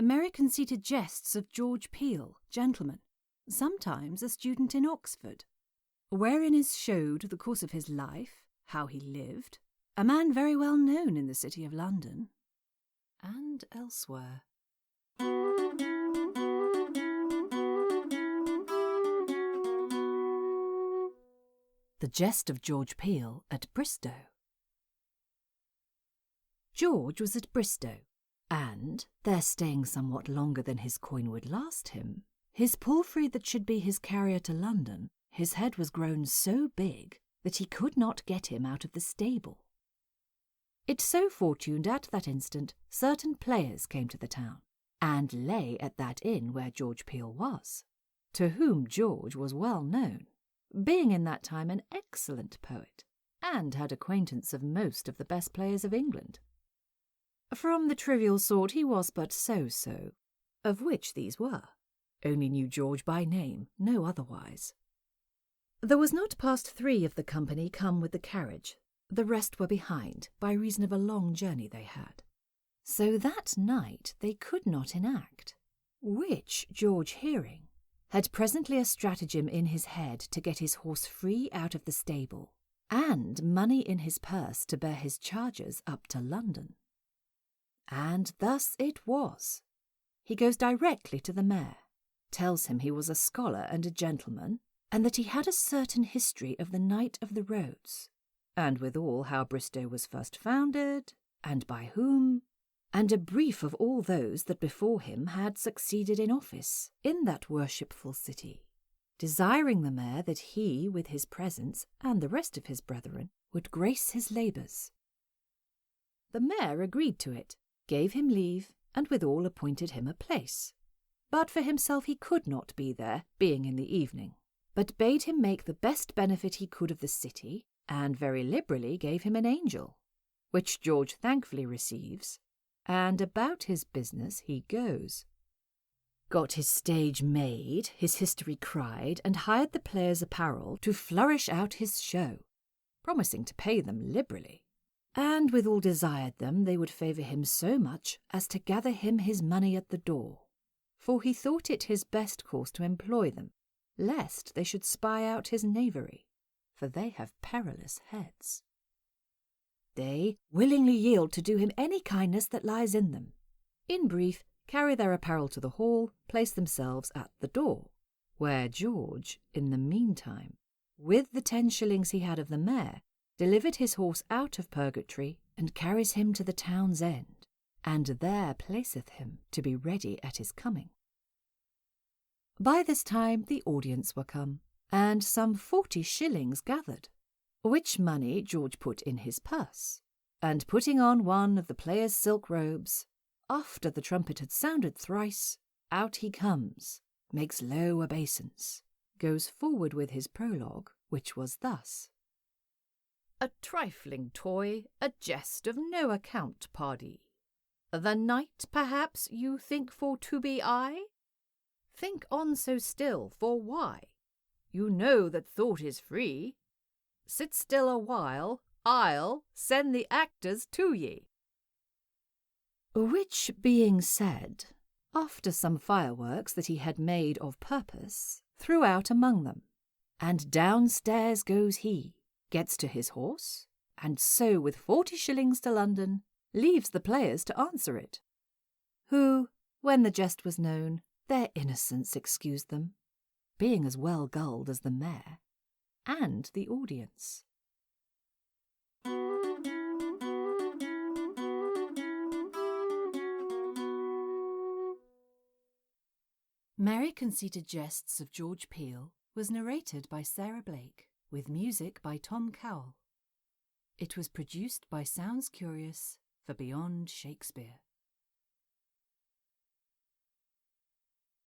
Merry-conceited jests of George Peele, gentleman, sometimes a student in Oxford, wherein is showed the course of his life, how he lived, a man very well known in the city of London, and elsewhere. The Jest of George Peele at Bristow. George was at Bristow, and, there staying somewhat longer than his coin would last him, his palfrey that should be his carrier to London, his head was grown so big that he could not get him out of the stable. It so fortuned at that instant certain players came to the town, and lay at that inn where George Peele was, to whom George was well known, being in that time an excellent poet, and had acquaintance of most of the best players of England. From the trivial sort he was but so, of which these were. Only knew George by name, no otherwise. There was not past 3 of the company come with the carriage, the rest were behind, by reason of a long journey they had. So that night they could not enact, which George hearing, had presently a stratagem in his head to get his horse free out of the stable, and money in his purse to bear his charges up to London. And thus it was. He goes directly to the mayor, tells him he was a scholar and a gentleman, and that he had a certain history of the Knight of the Roads, and withal how Bristow was first founded, and by whom, and a brief of all those that before him had succeeded in office in that worshipful city, desiring the mayor that he with his presence and the rest of his brethren would grace his labours. The mayor agreed to it, gave him leave, and withal appointed him a place. But for himself he could not be there, being in the evening, but bade him make the best benefit he could of the city, and very liberally gave him an angel, which George thankfully receives, and about his business he goes. Got his stage made, his history cried, and hired the players' apparel to flourish out his show, promising to pay them liberally, and withal desired them they would favour him so much as to gather him his money at the door, for he thought it his best course to employ them, lest they should spy out his knavery, for they have perilous heads. They willingly yield to do him any kindness that lies in them. In brief, carry their apparel to the hall, place themselves at the door, where George, in the meantime, with the 10 shillings he had of the mayor, delivered his horse out of purgatory, and carries him to the town's end, and there placeth him to be ready at his coming. By this time the audience were come, and some 40 shillings gathered, which money George put in his purse, and putting on one of the players' silk robes, after the trumpet had sounded thrice, out he comes, makes low obeisance, goes forward with his prologue, which was thus. A trifling toy, a jest of no account, pardie. The knight, perhaps, you think for to be I? Think on so still, for why? You know that thought is free. Sit still a while, I'll send the actors to ye. Which being said, after some fireworks that he had made of purpose, threw out among them, and downstairs goes he, gets to his horse, and so with 40 shillings to London, leaves the players to answer it, who, when the jest was known, their innocence excused them, being as well gulled as the mayor, and the audience. Merry-conceited Jests of George Peele was narrated by Sarah Blake, with music by Tom Cowell. It was produced by Sounds Curious for Beyond Shakespeare.